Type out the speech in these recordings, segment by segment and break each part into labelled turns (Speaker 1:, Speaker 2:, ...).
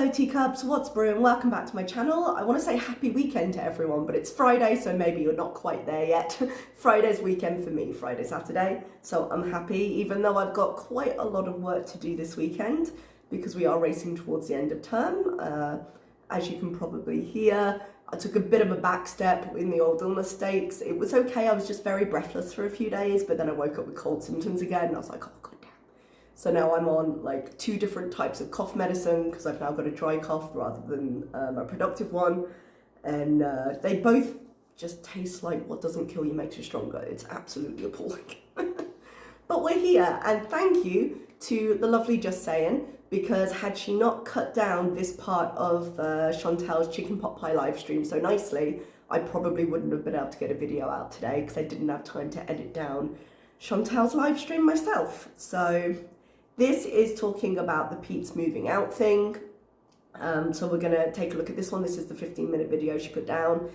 Speaker 1: Hello teacups, what's brewing? Welcome back to my channel. I want to say happy weekend to everyone, but it's Friday, so maybe you're not quite there yet. Friday's weekend for me, Friday, Saturday, so I'm happy, even though I've got quite a lot of work to do this weekend because we are racing towards the end of term. As you can probably hear, I took a bit of a back step in the old illness stakes. It was okay, I was just very breathless for a few days, but then I woke up with cold symptoms again, and I was like, oh god. So now I'm on like 2 different types of cough medicine because I've now got a dry cough rather than a productive one. And they both just taste like what doesn't kill you makes you stronger. It's absolutely appalling. But we're here, and thank you to the lovely Just Saying, because had she not cut down this part of Chantal's chicken pot pie live stream so nicely, I probably wouldn't have been able to get a video out today because I didn't have time to edit down Chantal's live stream myself. So this is talking about the Pete's moving out thing. So we're gonna take a look at this one. This is the 15-minute video she put down.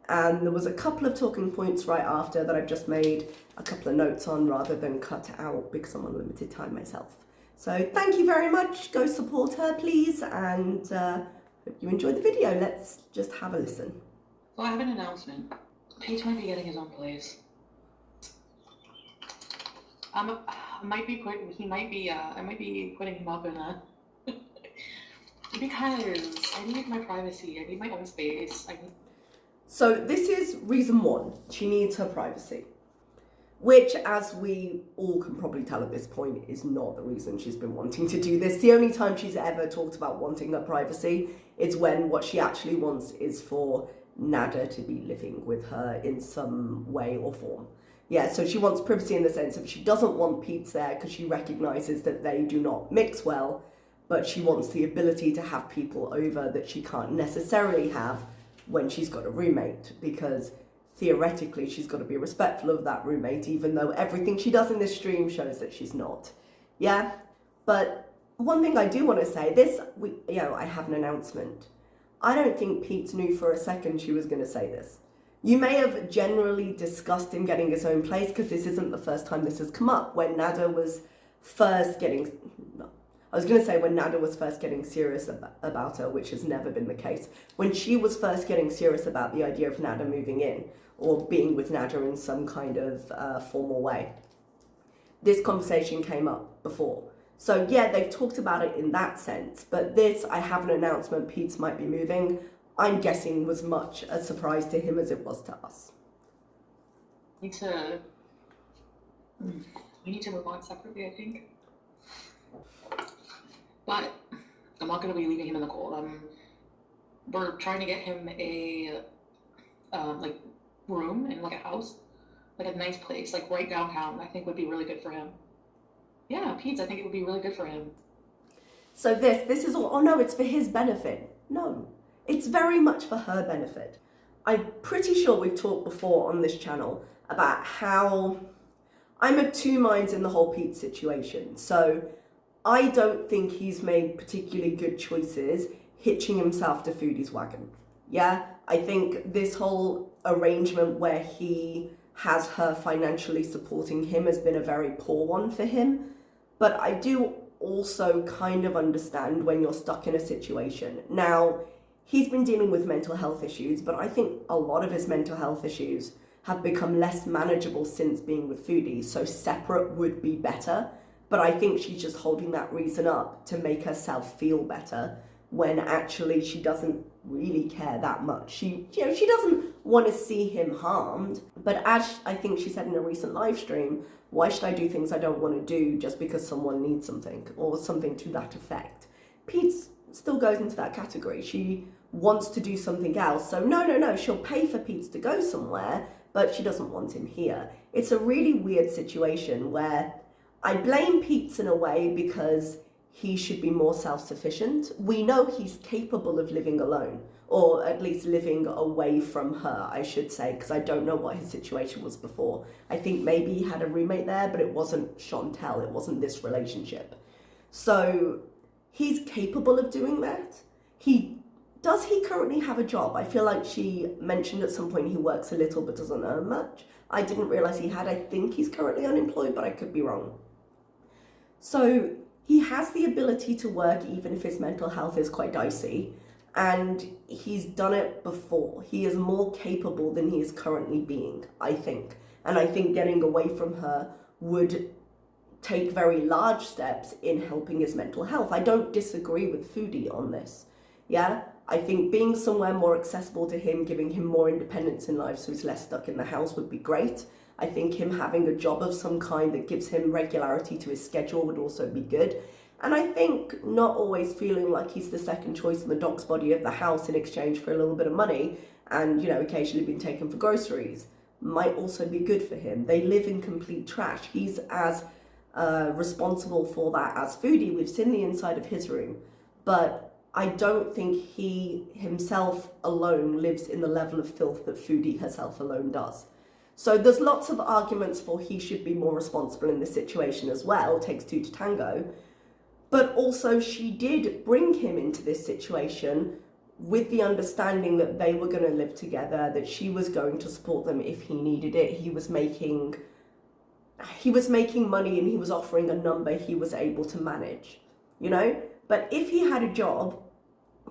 Speaker 1: And there was a couple of talking points right after that I've just made a couple of notes on rather than cut out because I'm on limited time myself. So thank you very much. Go support her, please. And hope you enjoyed the video. Let's just have a listen.
Speaker 2: So I have an announcement. Pete might be getting his own place. I might be putting him up in a because I need my privacy. I need my own space.
Speaker 1: So this is reason 1. She needs her privacy, which, as we all can probably tell at this point, is not the reason she's been wanting to do this. The only time she's ever talked about wanting her privacy is when what she actually wants is for Nada to be living with her in some way or form. Yeah, so she wants privacy in the sense of she doesn't want Pete's there because she recognises that they do not mix well, but she wants the ability to have people over that she can't necessarily have when she's got a roommate, because theoretically she's got to be respectful of that roommate, even though everything she does in this stream shows that she's not. Yeah, but one thing I do want to say, I have an announcement. I don't think Pete knew for a second she was going to say this. You may have generally discussed him getting his own place because this isn't the first time this has come up. When Nada was first getting, when Nada was first getting serious about her, which has never been the case. When she was first getting serious about the idea of Nada moving in or being with Nada in some kind of formal way, this conversation came up before. So yeah, they've talked about it in that sense, but this, I have an announcement, Pete's might be moving, I'm guessing was much a surprise to him as it was to us.
Speaker 2: We need to move on separately, I think. But I'm not going to be leaving him in the cold. We're trying to get him a room in like a house, like a nice place, like right downtown. I think would be really good for him. Yeah, Pete's. I think it would be really good for him.
Speaker 1: So this is all. Oh no, it's for his benefit. No, it's very much for her benefit. I'm pretty sure we've talked before on this channel about how I'm of 2 minds in the whole Pete situation. So I don't think he's made particularly good choices hitching himself to Foodie's wagon. Yeah, I think this whole arrangement where he has her financially supporting him has been a very poor one for him. But I do also kind of understand when you're stuck in a situation. Now, he's been dealing with mental health issues, but I think a lot of his mental health issues have become less manageable since being with Foodie, so separate would be better. But I think she's just holding that reason up to make herself feel better when actually she doesn't really care that much. She doesn't want to see him harmed, but as I think she said in a recent live stream, why should I do things I don't want to do just because someone needs something or something to that effect? Pete still goes into that category. She wants to do something else. So no, she'll pay for Pete to go somewhere, but she doesn't want him here. It's a really weird situation where I blame Pete in a way because he should be more self-sufficient. We know he's capable of living alone, or at least living away from her, I should say, because I don't know what his situation was before. I think maybe he had a roommate there, but it wasn't Chantal, it wasn't this relationship. So he's capable of doing that. Does he currently have a job? I feel like she mentioned at some point he works a little but doesn't earn much. I didn't realize he had. I think he's currently unemployed, but I could be wrong. So he has the ability to work even if his mental health is quite dicey, and he's done it before. He is more capable than he is currently being, I think. And I think getting away from her would take very large steps in helping his mental health. I don't disagree with Foodie on this. Yeah, I think being somewhere more accessible to him, giving him more independence in life so he's less stuck in the house would be great. I think him having a job of some kind that gives him regularity to his schedule would also be good. And I think not always feeling like he's the second choice in the dog's body of the house in exchange for a little bit of money and, occasionally being taken for groceries might also be good for him. They live in complete trash. He's as responsible for that as Foodie. We've seen the inside of his room, but I don't think he himself alone lives in the level of filth that Foodie herself alone does. So there's lots of arguments for he should be more responsible in this situation as well. It takes two to tango. But also she did bring him into this situation with the understanding that they were going to live together, that she was going to support them if he needed it. He was making money and he was offering a number he was able to manage, But if he had a job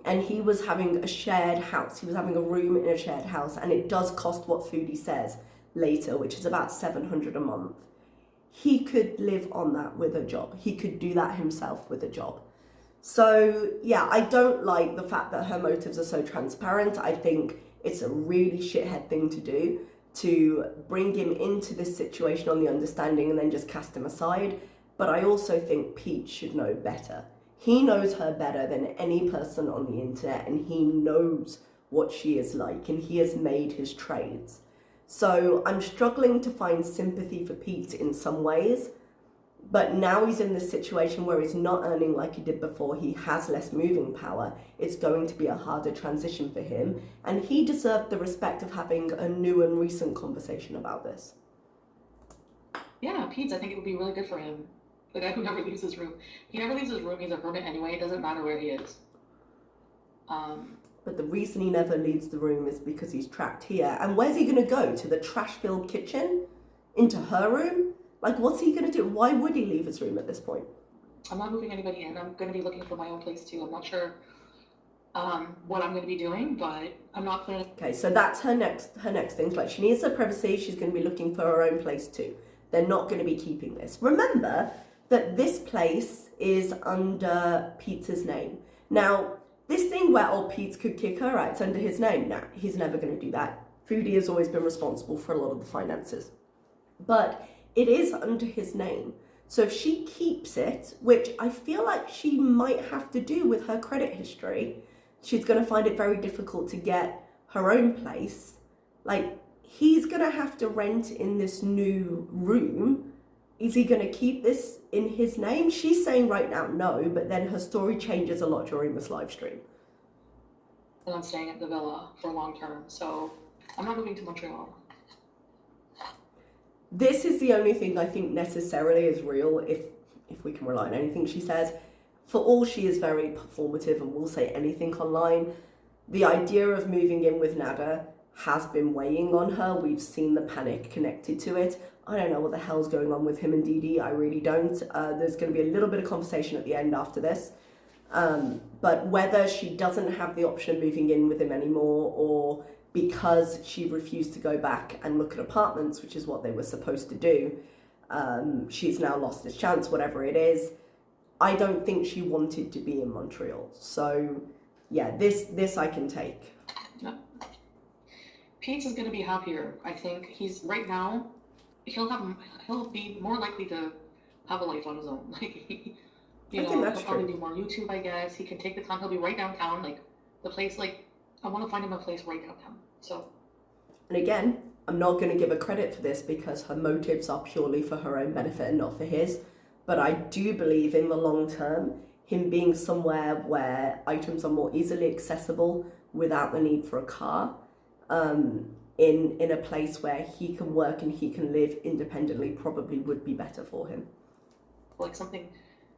Speaker 1: and he was having a shared house, he was having a room in a shared house, and it does cost what Foodie says later, which is about $700 a month, he could live on that with a job. He could do that himself with a job. So yeah, I don't like the fact that her motives are so transparent. I think it's a really shithead thing to do, to bring him into this situation on the understanding and then just cast him aside. But I also think Pete should know better. He knows her better than any person on the internet, and he knows what she is like, and he has made his trades. So I'm struggling to find sympathy for Pete in some ways, but now he's in this situation where he's not earning like he did before. He has less moving power. It's going to be a harder transition for him, and he deserved the respect of having a new and recent conversation about this.
Speaker 2: Yeah, Pete's, I think it would be really good for him. The guy who never leaves his room. He never leaves his room. He's a hermit anyway. It doesn't matter where he is.
Speaker 1: But the reason he never leaves the room is because he's trapped here. And where's he going to go? To the trash-filled kitchen? Into her room? Like, what's he going to do? Why would he leave his room at this point?
Speaker 2: I'm not moving anybody in. I'm going to be looking for my own place too. I'm not sure what I'm going to be doing, but I'm not planning.
Speaker 1: Okay, so that's her next thing. Like, she needs her privacy. She's going to be looking for her own place too. They're not going to be keeping this. Remember that this place is under Pete's name. Now, this thing where old Pete could kick her out, it's under his name. Now, he's never going to do that. Foodie has always been responsible for a lot of the finances. But it is under his name. So if she keeps it, which I feel like she might have to do with her credit history, she's going to find it very difficult to get her own place. Like, he's going to have to rent in this new room. Is he going to keep this in his name? She's saying right now no, but then her story changes a lot during this live stream.
Speaker 2: I'm staying at the villa for long term, so I'm not moving to Montreal.
Speaker 1: This is the only thing I think necessarily is real, if we can rely on anything she says. For all she is very performative and will say anything online, the idea of moving in with Nada has been weighing on her. We've seen the panic connected to it. I don't know what the hell's going on with him and Dee Dee. I really don't. There's going to be a little bit of conversation at the end after this. But whether she doesn't have the option of moving in with him anymore, or because she refused to go back and look at apartments, which is what they were supposed to do, she's now lost this chance, whatever it is. I don't think she wanted to be in Montreal. So yeah, this I can take.
Speaker 2: No. Pete is going to be happier. I think he's right now. He'll be more likely to have a life on his own. Like, he'll probably do more YouTube, I guess. He can take the time. He'll be right downtown, like the place. Like, I want to find him a place right downtown. So.
Speaker 1: And again, I'm not going to give her credit for this because her motives are purely for her own benefit and not for his. But I do believe in the long term, him being somewhere where items are more easily accessible without the need for a car, in a place where he can work and he can live independently, probably would be better for him.
Speaker 2: Like something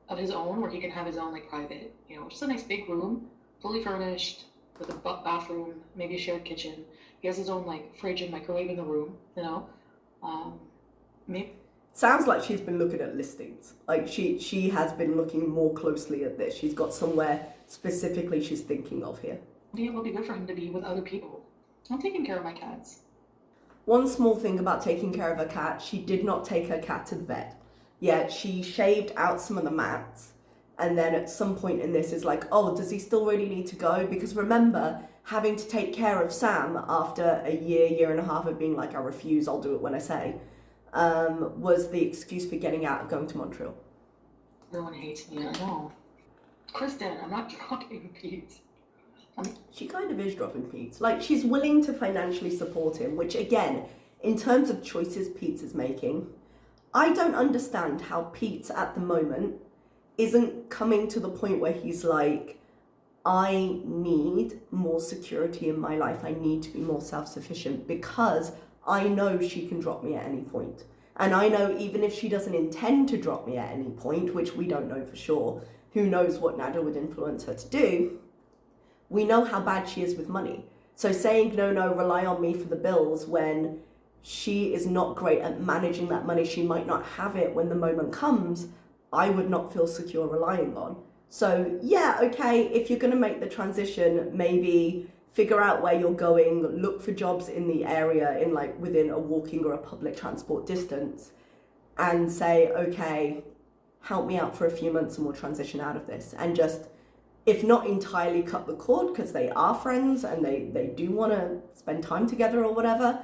Speaker 2: of his own where he can have his own like private, just a nice big room, fully furnished, with a bathroom, maybe a shared kitchen. He has his own like fridge and microwave in the room, maybe.
Speaker 1: Sounds like she's been looking at listings. Like she has been looking more closely at this. She's got somewhere specifically she's thinking of here.
Speaker 2: I think it would be good for him to be with other people. I'm taking care of my cats.
Speaker 1: One small thing about taking care of her cat, she did not take her cat to the vet. Yeah, she shaved out some of the mats, and then at some point in this is like, oh, does he still really need to go? Because remember, having to take care of Sam after a year and a half of being like, I refuse, I'll do it when I say, was the excuse for getting out of going to Montreal.
Speaker 2: Everyone hates me, I know. Kristen, I'm not dropping Pete.
Speaker 1: She kind of is dropping Pete. Like, she's willing to financially support him, which again, in terms of choices Pete is making, I don't understand how Pete at the moment isn't coming to the point where he's like, I need more security in my life. I need to be more self-sufficient because I know she can drop me at any point. And I know even if she doesn't intend to drop me at any point, which we don't know for sure, who knows what Nada would influence her to do, we know how bad she is with money. So saying, no, rely on me for the bills when she is not great at managing that money, she might not have it when the moment comes, I would not feel secure relying on. So yeah, okay, if you're gonna make the transition, maybe figure out where you're going, look for jobs in the area in like within a walking or a public transport distance, and say, okay, help me out for a few months and we'll transition out of this. And just, if not entirely cut the cord because they are friends and they do want to spend time together or whatever,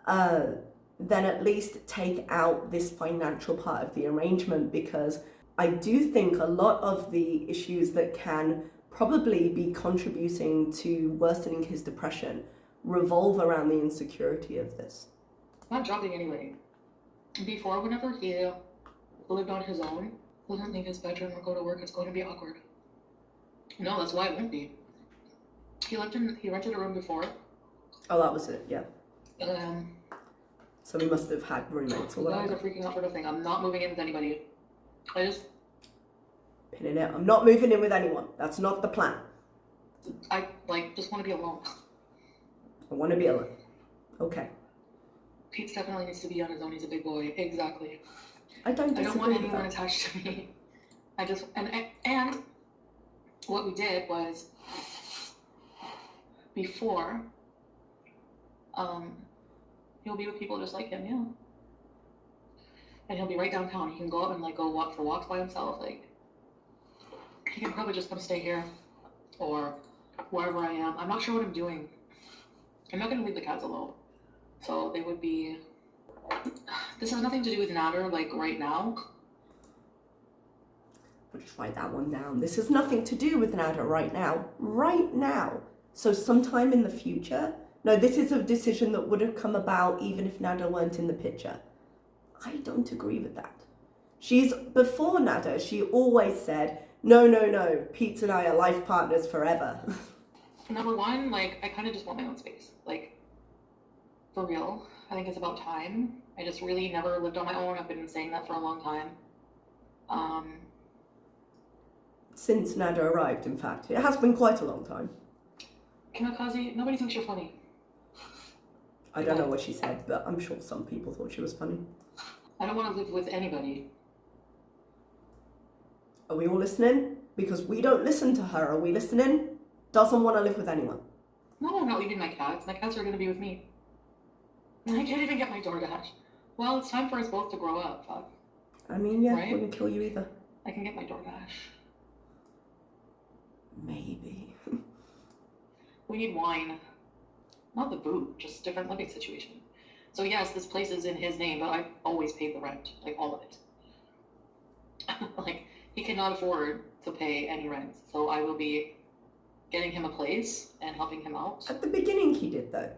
Speaker 1: then at least take out this financial part of the arrangement, because I do think a lot of the issues that can probably be contributing to worsening his depression revolve around the insecurity of this.
Speaker 2: Not dropping anyway. Before, whenever he lived on his own, wouldn't leave his bedroom or go to work, it's going to be awkward. No, that's why it won't be. He rented a room before.
Speaker 1: Oh, that was it, yeah.
Speaker 2: Um,
Speaker 1: So we must have had roommates or whatever.
Speaker 2: You guys are freaking out for nothing. I'm not moving in with anybody.
Speaker 1: Pinning it. I'm not moving in with anyone. That's not the plan.
Speaker 2: I just want to be alone.
Speaker 1: I want to be alone. Okay.
Speaker 2: Pete definitely needs to be on his own. He's a big boy. Exactly.
Speaker 1: I don't
Speaker 2: want anyone attached to me. And what we did was before, he'll be with people just like him, yeah. And he'll be right downtown. He can go out and go walk for walks by himself. He can probably just come stay here or wherever I am. I'm not sure what I'm doing. I'm not gonna leave the cats alone. So they would be. This has nothing to do with Nader, right now.
Speaker 1: We'll just write that one down. This has nothing to do with Nada right now. Right now. So sometime in the future. No, this is a decision that would have come about even if Nada weren't in the picture. I don't agree with that. Before Nada, she always said, no, Pete and I are life partners forever.
Speaker 2: Number one, I kind of just want my own space. For real. I think it's about time. I just really never lived on my own. I've been saying that for a long time.
Speaker 1: Since Nada arrived, in fact. It has been quite a long time.
Speaker 2: Kamikaze, nobody thinks you're funny.
Speaker 1: I don't know what she said, but I'm sure some people thought she was funny.
Speaker 2: I don't want to live with anybody.
Speaker 1: Are we all listening? Because we don't listen to her. Are we listening? Doesn't want to live with anyone.
Speaker 2: No, I'm not leaving my cats. My cats are going to be with me. I can't even get my DoorDash. Well, it's time for us both to grow up. Fuck.
Speaker 1: I mean, yeah,
Speaker 2: right?
Speaker 1: Wouldn't kill you either.
Speaker 2: I can get my DoorDash.
Speaker 1: Maybe.
Speaker 2: We need wine. Not the boot, just different living situation. So yes, this place is in his name, but I've always paid the rent. All of it. He cannot afford to pay any rent. So I will be getting him a place and helping him out.
Speaker 1: At the beginning he did, though.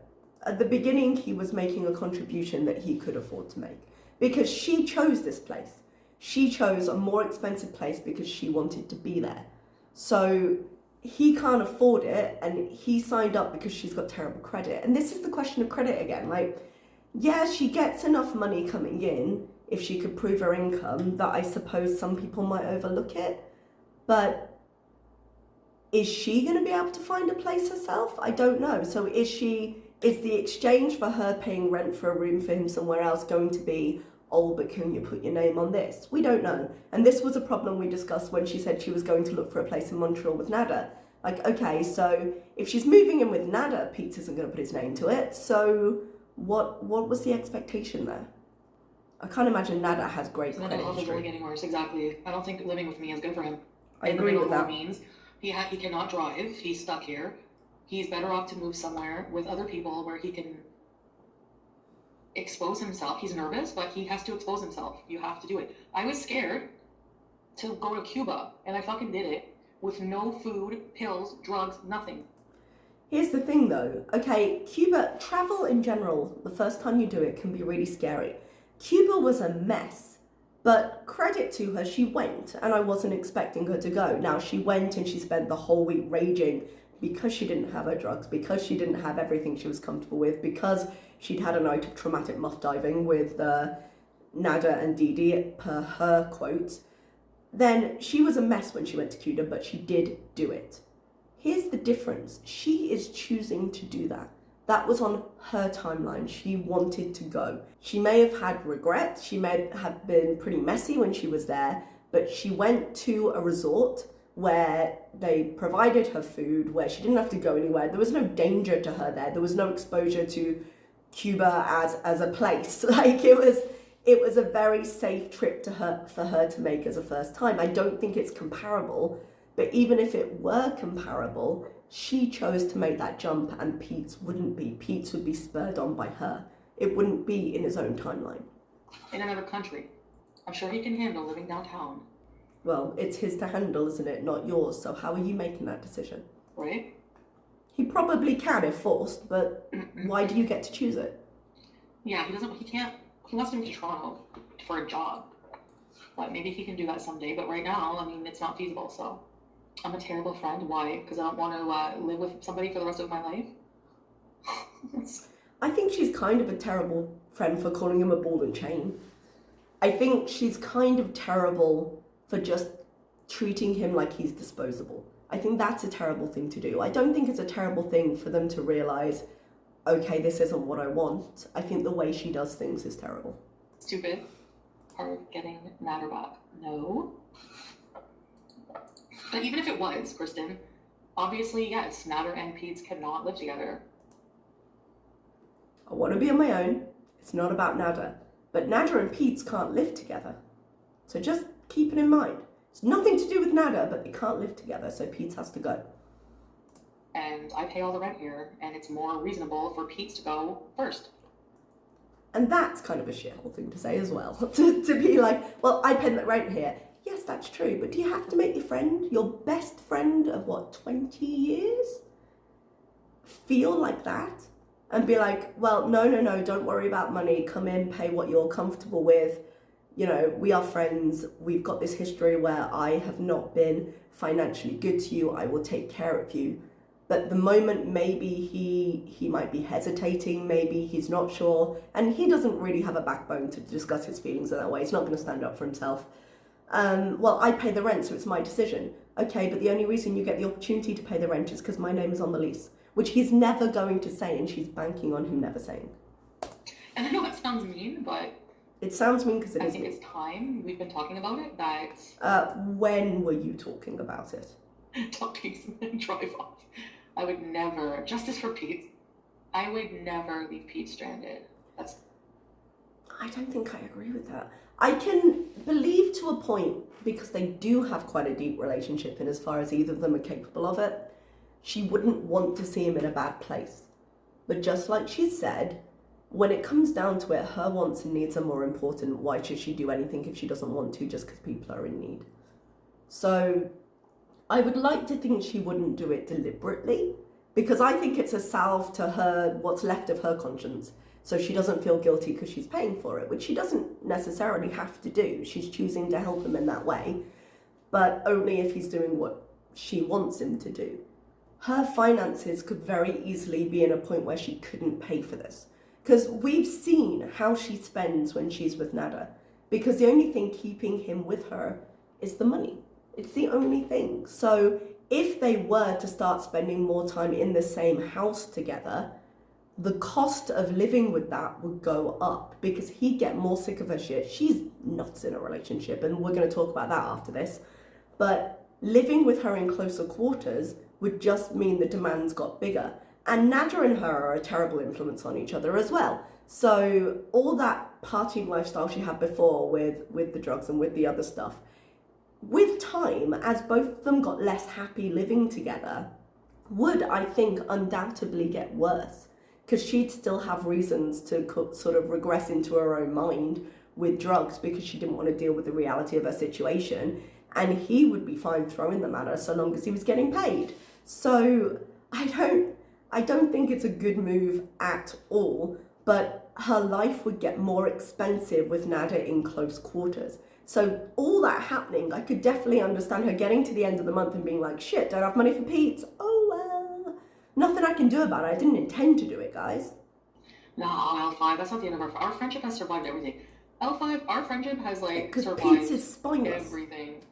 Speaker 1: At the beginning he was making a contribution that he could afford to make. Because she chose this place. She chose a more expensive place because she wanted to be there. So he can't afford it, and he signed up because she's got terrible credit. And this is the question of credit again. Yeah, she gets enough money coming in if she could prove her income that I suppose some people might overlook it. But is she going to be able to find a place herself? I don't know. So is the exchange for her paying rent for a room for him somewhere else going to be, oh, but can you put your name on this? We don't know. And this was a problem we discussed when she said she was going to look for a place in Montreal with Nada. Like, okay, so if she's moving in with Nada, Pete isn't going to put his name to it. So what was the expectation there? I can't imagine Nada has great credit history.
Speaker 2: It's only getting worse, exactly. I don't think living with me is good for him.
Speaker 1: I agree with that.
Speaker 2: Means he cannot drive. He's stuck here. He's better off to move somewhere with other people where he can expose himself. He's nervous, but he has to expose himself. You have to do it. I was scared to go to Cuba, and I fucking did it with no food, pills, drugs, nothing.
Speaker 1: Here's the thing though. Okay, Cuba, travel in general, the first time you do it can be really scary. Cuba was a mess, but credit to her, she went, and I wasn't expecting her to go. Now, she went and she spent the whole week raging because she didn't have her drugs, because she didn't have everything she was comfortable with, because she'd had a night of traumatic muff diving with Nada and Didi, per her quotes. Then she was a mess when she went to Cuba, but she did do it. Here's the difference. She is choosing to do that. That was on her timeline. She wanted to go. She may have had regret. She may have been pretty messy when she was there, but she went to a resort where they provided her food, where she didn't have to go anywhere. There was no danger to her there. There was no exposure to Cuba as a place. Like, it was a very safe trip for her to make as a first time. I don't think it's comparable, but even if it were comparable, she chose to make that jump, and Pete's wouldn't be. Pete's would be spurred on by her. It wouldn't be in his own timeline.
Speaker 2: In another country. I'm sure he can handle living downtown.
Speaker 1: Well, it's his to handle, isn't it? Not yours. So how are you making that decision?
Speaker 2: Right?
Speaker 1: He probably can if forced, but why do you get to choose it?
Speaker 2: Yeah, he wants to move to Toronto for a job. But maybe he can do that someday. But right now, I mean, it's not feasible, so. I'm a terrible friend. Why? Because I don't want to live with somebody for the rest of my life?
Speaker 1: I think she's kind of a terrible friend for calling him a ball and chain. I think she's kind of terrible for just treating him like he's disposable. I think that's a terrible thing to do. I don't think it's a terrible thing for them to realise, okay, this isn't what I want. I think the way she does things is terrible.
Speaker 2: Stupid. Part of getting Nader back. No. But even if it was, Kristen, obviously, yes, Nader and Pete's cannot live together.
Speaker 1: I want to be on my own. It's not about Nader. But Nader and Pete's can't live together. So just keep it in mind. It's nothing to do with Nader, but they can't live together, so Pete's has to go.
Speaker 2: And I pay all the rent here, and it's more reasonable for Pete's to go first.
Speaker 1: And that's kind of a shithole thing to say as well. to be like, well, I pay the rent here. Yes, that's true, but do you have to make your best friend of 20 years, feel like that? And be like, well, no, don't worry about money. Come in, pay what you're comfortable with. You know, we are friends. We've got this history where I have not been financially good to you. I will take care of you. But the moment maybe he might be hesitating, maybe he's not sure, and he doesn't really have a backbone to discuss his feelings in that way. He's not going to stand up for himself. Well, I pay the rent, so it's my decision. Okay, but the only reason you get the opportunity to pay the rent is because my name is on the lease, which he's never going to say, and she's banking on him never saying.
Speaker 2: And I know it sounds mean, but...
Speaker 1: It sounds mean because it is
Speaker 2: mean. I think it's time we've been talking about it,
Speaker 1: that... when were you talking about it?
Speaker 2: Talk peace and then drive off. I would never... Justice for Pete. I would never leave Pete stranded.
Speaker 1: I don't think I agree with that. I can believe to a point, because they do have quite a deep relationship, and as far as either of them are capable of it, she wouldn't want to see him in a bad place. But just like she said, when it comes down to it, her wants and needs are more important. Why should she do anything if she doesn't want to, just because people are in need? So I would like to think she wouldn't do it deliberately, because I think it's a salve to her, what's left of her conscience. So she doesn't feel guilty because she's paying for it, which she doesn't necessarily have to do. She's choosing to help him in that way, but only if he's doing what she wants him to do. Her finances could very easily be in a point where she couldn't pay for this, because we've seen how she spends when she's with Nada, because the only thing keeping him with her is the money. It's the only thing. So if they were to start spending more time in the same house together, the cost of living with that would go up because he'd get more sick of her shit. She's not in a relationship, and we're going to talk about that after this. But living with her in closer quarters would just mean the demands got bigger. And Nadia and her are a terrible influence on each other as well. So all that partying lifestyle she had before with the drugs and with the other stuff, with time, as both of them got less happy living together, would, I think, undoubtedly get worse. Because she'd still have reasons to sort of regress into her own mind with drugs because she didn't want to deal with the reality of her situation. And he would be fine throwing them at her so long as he was getting paid. So I don't think it's a good move at all, but her life would get more expensive with Nadia in close quarters. So all that happening, I could definitely understand her getting to the end of the month and being like, shit, don't have money for Pete. Oh well, nothing I can do about it. I didn't intend to do it, guys.
Speaker 2: No, L5, that's not the end of our friendship has survived everything. L5, our friendship has survived
Speaker 1: Pete's is spineless.
Speaker 2: Everything.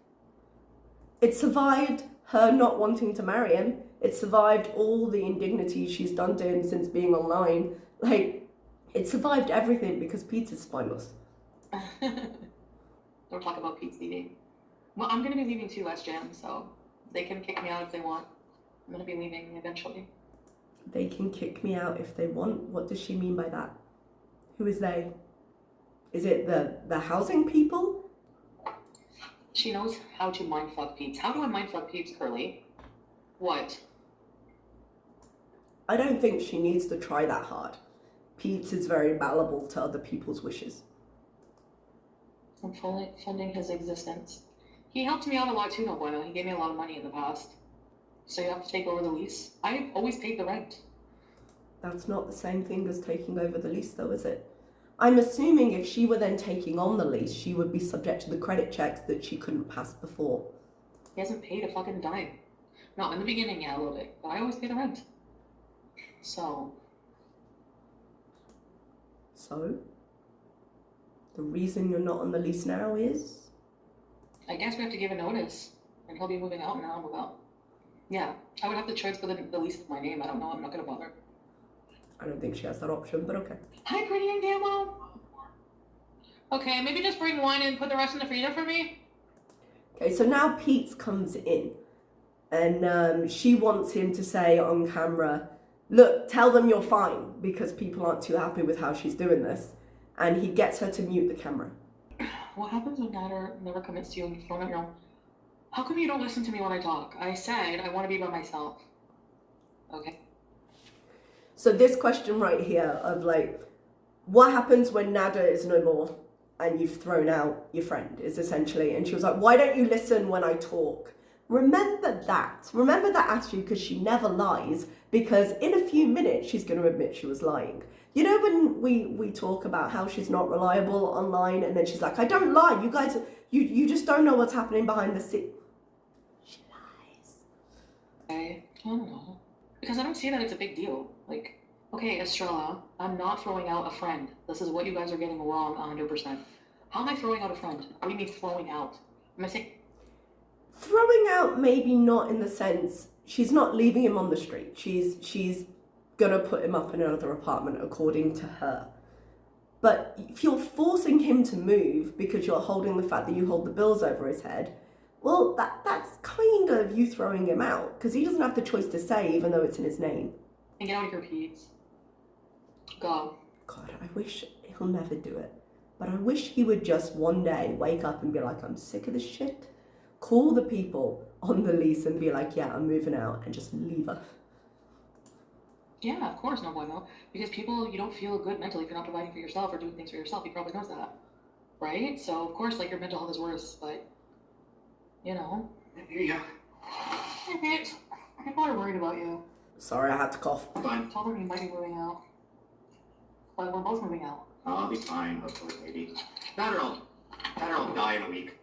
Speaker 1: It survived her not wanting to marry him. It survived all the indignities she's done to him since being online. It survived everything because Pete is spineless.
Speaker 2: Don't talk about Pete's leaving. Well, I'm going to be leaving too, SJM, so they can kick me out if they want. I'm going to be leaving eventually.
Speaker 1: They can kick me out if they want? What does she mean by that? Who is they? Is it the housing people?
Speaker 2: She knows how to mindfuck peeps. How do I mindfuck peeps, Curly? What?
Speaker 1: I don't think she needs to try that hard. Pete is very malleable to other people's wishes.
Speaker 2: I'm fully funding his existence. He helped me out a lot too, no bueno. He gave me a lot of money in the past. So you have to take over the lease? I've always paid the rent.
Speaker 1: That's not the same thing as taking over the lease though, is it? I'm assuming if she were then taking on the lease, she would be subject to the credit checks that she couldn't pass before.
Speaker 2: He hasn't paid a fucking dime. No, in the beginning, yeah, a little bit. But I always pay the rent. So?
Speaker 1: The reason you're not on the lease now is?
Speaker 2: I guess we have to give a notice. And he'll be moving out and I'll move out. Yeah, I would have to transfer the lease with my name. I don't know. I'm not going to bother.
Speaker 1: I don't think she has that option, but okay.
Speaker 2: Hi, pretty and Damo. Okay, maybe just bring one and put the rest in the freezer for me.
Speaker 1: Okay, so now Pete comes in. And she wants him to say on camera, look, tell them you're fine, because people aren't too happy with how she's doing this. And he gets her to mute the camera.
Speaker 2: What happens when Nader never commits to you and you phone at your own? How come you don't listen to me when I talk? I said I want to be by myself. Okay.
Speaker 1: So this question right here of what happens when Nada is no more and you've thrown out your friend is essentially, and she was like, why don't you listen when I talk? Remember that attitude, because she never lies, because in a few minutes she's going to admit she was lying. You know when we talk about how she's not reliable online and then she's like, I don't lie, you guys, you just don't know what's happening behind the scenes. She lies.
Speaker 2: I don't know. Because I don't see that it's a big deal. Okay, Estrella, I'm not throwing out a friend. This is what you guys are getting wrong 100%. How am I throwing out a friend? What do you mean throwing out? Am I saying...
Speaker 1: Throwing out, maybe not in the sense, she's not leaving him on the street. She's gonna put him up in another apartment according to her. But if you're forcing him to move because you're holding the fact that you hold the bills over his head, well, that's kind of you throwing him out, because he doesn't have the choice to say, even though it's in his name.
Speaker 2: And get out of here, Pete. Go.
Speaker 1: God, I wish he'll never do it. But I wish he would just one day wake up and be like, I'm sick of this shit. Call the people on the lease and be like, yeah, I'm moving out, and just leave her.
Speaker 2: Yeah, of course, no bueno. Because people, you don't feel good mentally if you're not providing for yourself or doing things for yourself. He probably knows that. Right? So, of course, your mental health is worse, but, you know.
Speaker 3: Here you go.
Speaker 2: Hey, Pete. People are worried about you.
Speaker 1: Sorry, I had to cough.
Speaker 3: Fine.
Speaker 2: Told them you might be moving out. But we're both moving out.
Speaker 3: I'll be fine, hopefully, maybe. That'll die in a week.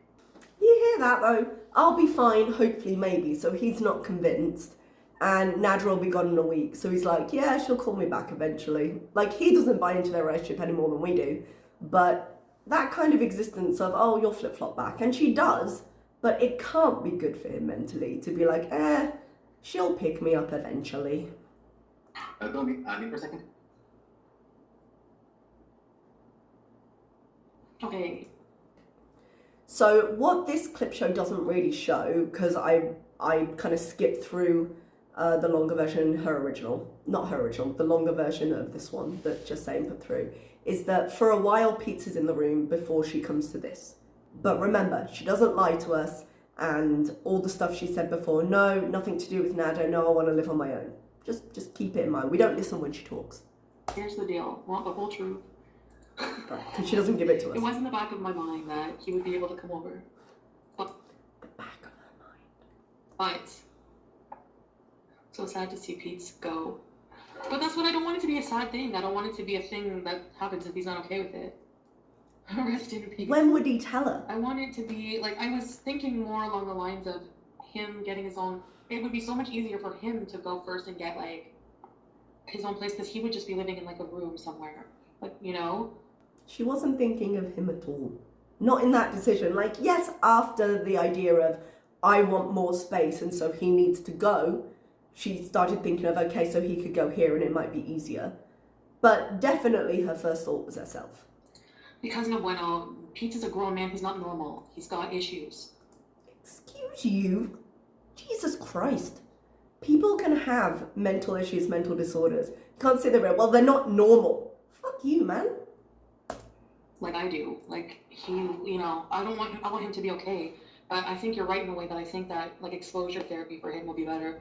Speaker 1: You hear that, though? I'll be fine, hopefully, maybe. So he's not convinced. And Nadra will be gone in a week. So he's like, yeah, she'll call me back eventually. He doesn't buy into their relationship any more than we do. But that kind of existence of, oh, you'll flip-flop back. And she does. But it can't be good for him mentally to be like, she'll pick me up eventually.
Speaker 3: Go me for a second.
Speaker 2: Okay.
Speaker 1: So what this clip show doesn't really show, because I kind of skipped through the longer version, the longer version of this one that Justine put through, is that for a while Pizza's in the room before she comes to this. But remember, she doesn't lie to us, and all the stuff she said before, no, nothing to do with Nado, no, I want to live on my own. Just keep it in mind. We don't listen when she talks.
Speaker 2: Here's the deal. Want the whole truth.
Speaker 1: Because she doesn't give it to us.
Speaker 2: It was in the back of my mind that he would be able to come over. But
Speaker 1: the back of her mind.
Speaker 2: But so sad to see Pete go. But that's what I don't want it to be a sad thing. I don't want it to be a thing that happens if he's not okay with it. Rest in peace.
Speaker 1: When would he tell her?
Speaker 2: I want it to be like, I was thinking more along the lines of him getting his own. It would be so much easier for him to go first and get like his own place, because he would just be living in like a room somewhere, like, you know.
Speaker 1: She wasn't thinking of him at all. Not in that decision. Like, yes, after the idea of I want more space and so he needs to go, she started thinking of, okay, so he could go here and it might be easier. But definitely her first thought was herself.
Speaker 2: Because no bueno, Pete is a grown man, he's not normal. He's got issues.
Speaker 1: Excuse you? Jesus Christ. People can have mental issues, mental disorders. You can't sit there and, well, they're not normal. Fuck you, man.
Speaker 2: Like I do. Like he, you know, I want him to be okay. But I think you're right in the way that I think that like exposure therapy for him will be better.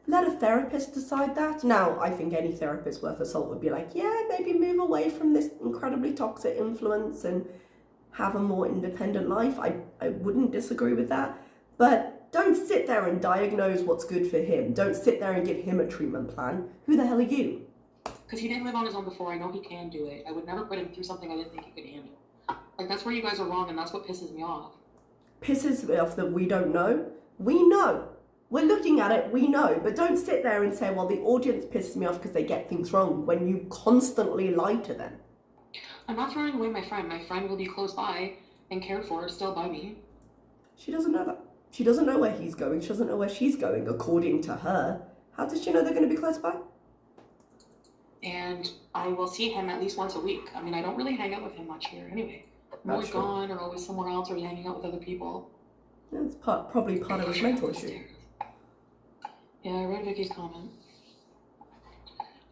Speaker 1: Let a therapist decide that. Now, I think any therapist worth a salt would be like, yeah, maybe move away from this incredibly toxic influence and have a more independent life. I wouldn't disagree with that. But don't sit there and diagnose what's good for him. Don't sit there and give him a treatment plan. Who the hell are you?
Speaker 2: Because he didn't live on his own before. I know he can do it. I would never put him through something I didn't think he could handle. Like, that's where you guys are wrong, and that's what pisses me off.
Speaker 1: Pisses me off that we don't know? We know. We're looking at it, we know. But don't sit there and say, well, the audience pisses me off because they get things wrong, when you constantly lie to them.
Speaker 2: I'm not throwing away my friend. My friend will be close by and cared for, still by me.
Speaker 1: She doesn't know that. She doesn't know where he's going. She doesn't know where she's going, according to her. How does she know they're going to be close by?
Speaker 2: And I will see him at least once a week. I mean, I don't really hang out with him much here anyway. I'm always gone or always somewhere else or hanging out with other people.
Speaker 1: Yeah, it's probably part of his mental issue.
Speaker 2: Yeah, I read Vicky's comment.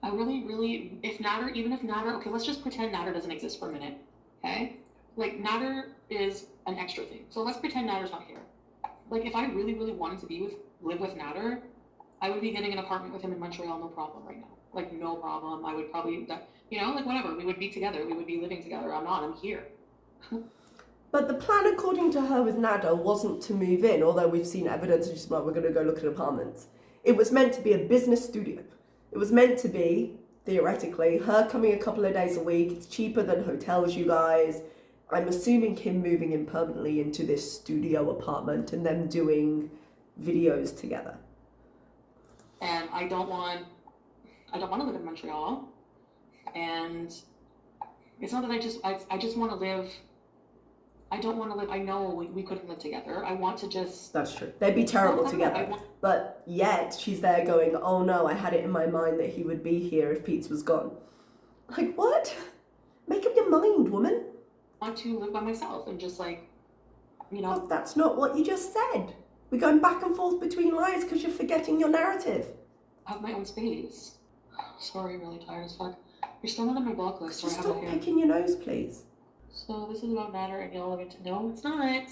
Speaker 2: I really, even if Nader, okay, let's just pretend Nader doesn't exist for a minute, okay? Like, Nader is an extra thing. So let's pretend Nader's not here. Like, if I really wanted to live with Nader, I would be getting an apartment with him in Montreal, no problem right now. Like, no problem. I would probably, you know, like, whatever. We would be together. We would be living together. I'm here.
Speaker 1: But the plan, according to her with Nader, wasn't to move in, although we've seen evidence of just, well, we're going to go look at apartments. It was meant to be a business studio. It was meant to be, theoretically, her coming a couple of days a week. It's cheaper than hotels, you guys. I'm assuming him moving in permanently into this studio apartment and them doing videos together.
Speaker 2: And I don't want to live in Montreal. And it's not that I just want to live. I don't want to live. I know we couldn't live together. I want to just.
Speaker 1: That's true. They'd be terrible together. But yet she's there going, oh no, I had it in my mind that he would be here if Pete was gone. Like, what? Make up your mind, woman.
Speaker 2: I want to live by myself and just like, you know.
Speaker 1: But that's not what you just said. We're going back and forth between lies because you're forgetting your narrative.
Speaker 2: Have my own space. Sorry, I'm really tired as fuck. You're still not on my block list.
Speaker 1: Just stop picking your nose, please.
Speaker 2: So this is about Nader and y'all have to know it's not.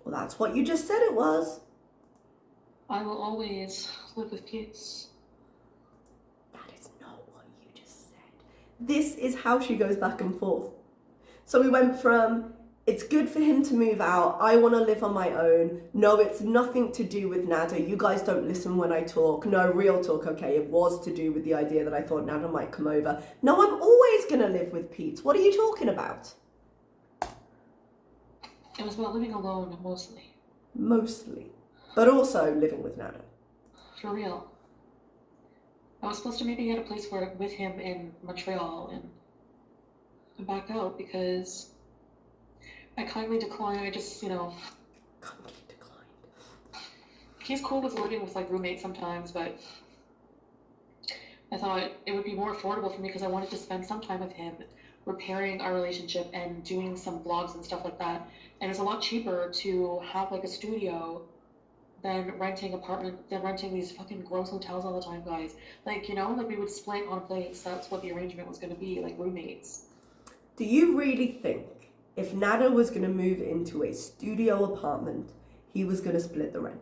Speaker 1: Well, that's what you just said it was.
Speaker 2: I will always live with Pete.
Speaker 1: That is not what you just said. This is how she goes back and forth. So we went from, it's good for him to move out, I want to live on my own, no, it's nothing to do with Nader, you guys don't listen when I talk, no, real talk, okay, it was to do with the idea that I thought Nader might come over. No, I'm always going to live with Pete. What are you talking about?
Speaker 2: It was about living alone, mostly.
Speaker 1: Mostly. But also living with Nader.
Speaker 2: For real. I was supposed to maybe get a place with him in Montreal and back out because I kindly declined. I just, you know.
Speaker 1: Kindly declined.
Speaker 2: He's cool with living with like roommates sometimes, but I thought it would be more affordable for me because I wanted to spend some time with him repairing our relationship and doing some vlogs and stuff like that. And it's a lot cheaper to have like a studio than renting these fucking gross hotels all the time, guys. Like, you know, like we would split on a place. That's what the arrangement was going to be, like roommates.
Speaker 1: Do you really think if Nada was going to move into a studio apartment, he was going to split the rent?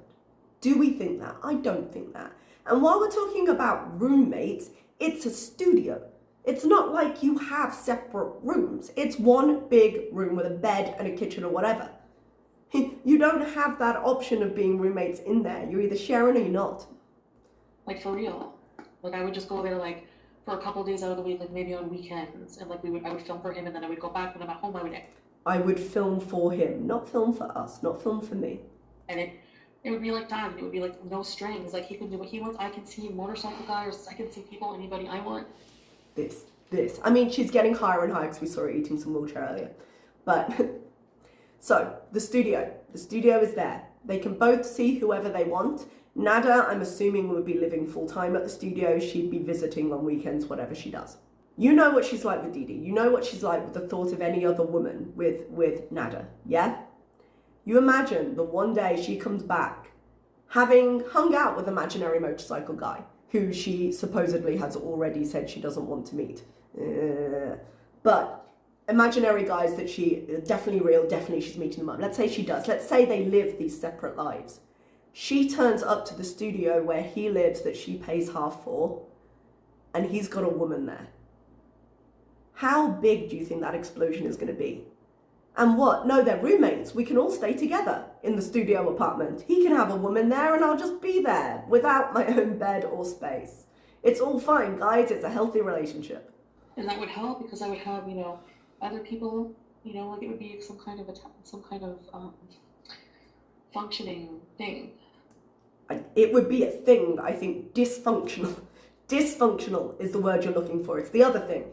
Speaker 1: Do we think that? I don't think that. And while we're talking about roommates, it's a studio. It's not like you have separate rooms. It's one big room with a bed and a kitchen or whatever. You don't have that option of being roommates in there. You're either sharing or you're not.
Speaker 2: Like, for real. Like, I would just go there, like, for a couple of days out of the week, like, maybe on weekends. And, like, I would film for him, and then I would go back when I'm at home,
Speaker 1: I would film for him, not film for us, not film for me.
Speaker 2: And it would be like that. It would be, like, no strings. Like, he can do what he wants. I can see motorcycle guys. I can see people, anybody I want.
Speaker 1: This. I mean, she's getting higher and higher because we saw her eating some wheelchair earlier. But... So, the studio is there. They can both see whoever they want. Nada, I'm assuming, would be living full-time at the studio. She'd be visiting on weekends, whatever she does. You know what she's like with Didi. You know what she's like with the thought of any other woman with Nada, yeah? You imagine the one day she comes back, having hung out with imaginary motorcycle guy, who she supposedly has already said she doesn't want to meet. But... imaginary guys that she, definitely real, definitely she's meeting them up. Let's say she does. Let's say they live these separate lives. She turns up to the studio where he lives that she pays half for, and he's got a woman there. How big do you think that explosion is going to be? And what? No, they're roommates. We can all stay together in the studio apartment. He can have a woman there and I'll just be there without my own bed or space. It's all fine, guys. It's a healthy relationship.
Speaker 2: And that would help because I would have, you know, other people, you know, like it would be some kind of functioning thing.
Speaker 1: It would be a thing, I think. Dysfunctional. Dysfunctional is the word you're looking for. It's the other thing.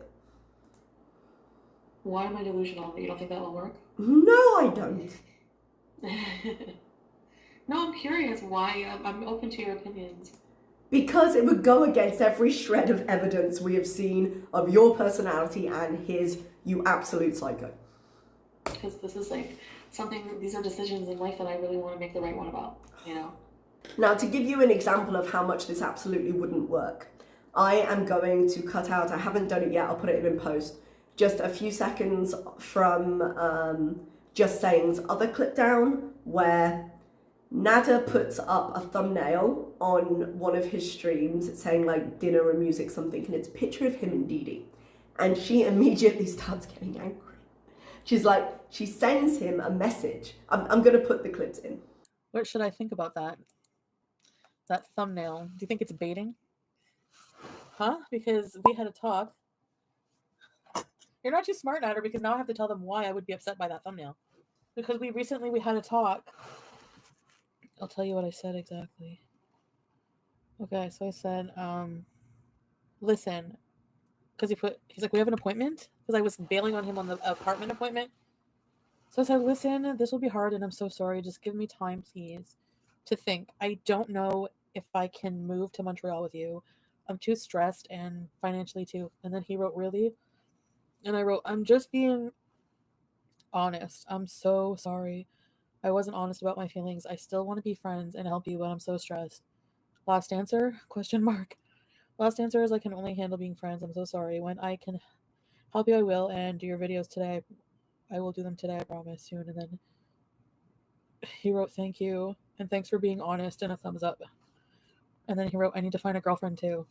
Speaker 2: Why am I delusional? You don't think that will work?
Speaker 1: No, I don't.
Speaker 2: No, I'm curious why. I'm open to your opinions.
Speaker 1: Because it would go against every shred of evidence we have seen of your personality and his, you absolute psycho.
Speaker 2: Because this is like something, these are decisions in life that I really want to make the right one about, you know?
Speaker 1: Now, to give you an example of how much this absolutely wouldn't work, I am going to cut out, I haven't done it yet, I'll put it in post, just a few seconds from Just Saying's other clip down, where Nada puts up a thumbnail on one of his streams saying like dinner and music something, and it's a picture of him and Didi. And she immediately starts getting angry. She's like, she sends him a message. I'm going to put the clips in.
Speaker 4: What should I think about that? That thumbnail. Do you think it's baiting? Huh? Because we had a talk. You're not too smart, Nada, because now I have to tell them why I would be upset by that thumbnail. Because we had a talk. I'll tell you what I said exactly. Okay, so I said, listen, because he's like, we have an appointment, because I was bailing on him on the apartment appointment. So I said, listen, this will be hard, and I'm so sorry. Just give me time, please, to think. I don't know if I can move to Montreal with you. I'm too stressed and financially too. And then he wrote, really? And I wrote, I'm just being honest. I'm so sorry. I wasn't honest about my feelings. I still want to be friends and help you, but I'm so stressed. Last answer? Question mark. Last answer is I can only handle being friends. I'm so sorry. When I can help you, I will. And do your videos today. I will do them today, I promise, soon. And then he wrote, thank you. And thanks for being honest, and a thumbs up. And then he wrote, I need to find a girlfriend too.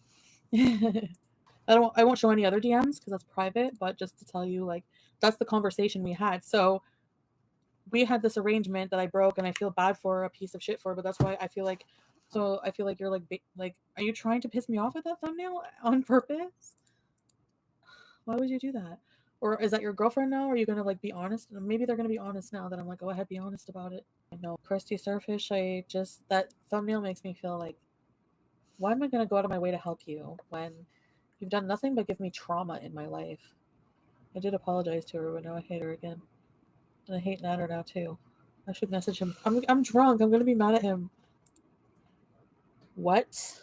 Speaker 4: I won't show any other DMs because that's private, but just to tell you, like, that's the conversation we had. So we had this arrangement that I broke, and I feel bad for a piece of shit for, but that's why I feel like you're like, are you trying to piss me off with that thumbnail on purpose? Why would you do that? Or is that your girlfriend now? Are you going to like be honest? Maybe they're going to be honest now that I'm like, go ahead, be honest about it. I know, Crusty Starfish, that thumbnail makes me feel like, why am I going to go out of my way to help you when you've done nothing but give me trauma in my life? I did apologize to her, but now I hate her again. And I hate Natter now too. I should message him. I'm drunk. I'm going to be mad at him. What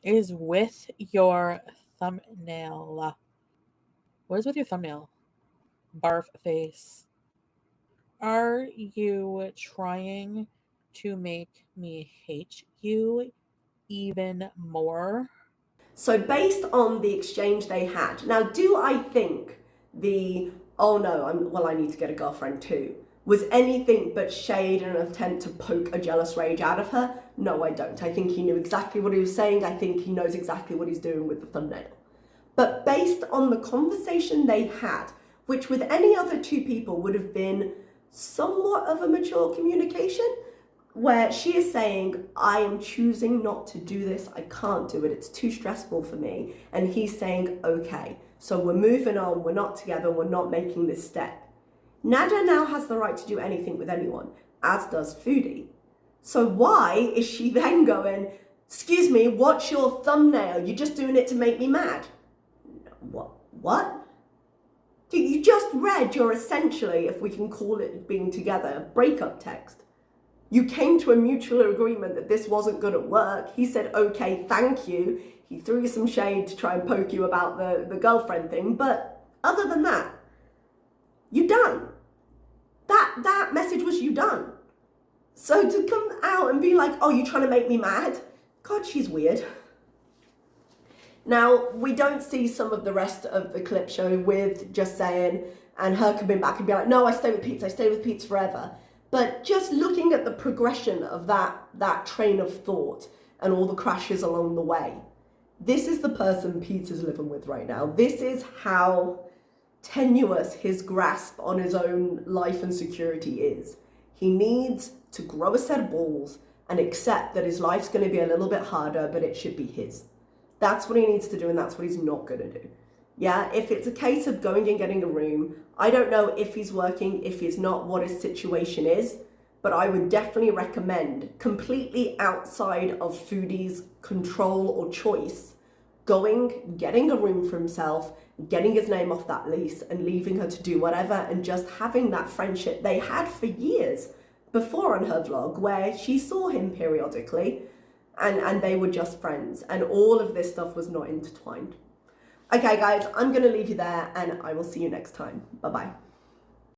Speaker 4: is with your thumbnail? What is with your thumbnail? Barf face. Are you trying to make me hate you even more?
Speaker 1: So based on the exchange they had, now do I think the, oh no, I need to get a girlfriend too, was anything but shade and an attempt to poke a jealous rage out of her? No, I don't. I think he knew exactly what he was saying. I think he knows exactly what he's doing with the thumbnail. But based on the conversation they had, which with any other two people would have been somewhat of a mature communication, where she is saying, I am choosing not to do this, I can't do it, it's too stressful for me. And he's saying, okay, so we're moving on, we're not together, we're not making this step. Nada now has the right to do anything with anyone, as does Foodie. So why is she then going, excuse me, what's your thumbnail? You're just doing it to make me mad. What? You just read your essentially, if we can call it being together, breakup text. You came to a mutual agreement that this wasn't good at work. He said, okay, thank you. He threw you some shade to try and poke you about the girlfriend thing. But other than that, you're done. That message was you done. So to come out and be like, oh, you're trying to make me mad? God, she's weird. Now, we don't see some of the rest of the clip show with just saying, and her coming back and be like, no, I stay with Pete's forever. But just looking at the progression of that train of thought and all the crashes along the way, this is the person Pete is living with right now. This is how tenuous his grasp on his own life and security is. He needs to grow a set of balls and accept that his life's going to be a little bit harder, but it should be his. That's what he needs to do, and that's what he's not going to do. Yeah, if it's a case of going and getting a room, I don't know if he's working, if he's not, what his situation is, but I would definitely recommend, completely outside of Foodie's control or choice, going, getting a room for himself, getting his name off that lease and leaving her to do whatever, and just having that friendship they had for years before on her vlog, where she saw him periodically and they were just friends, and all of this stuff was not intertwined. Okay guys, I'm gonna leave you there and I will see you next time. Bye bye.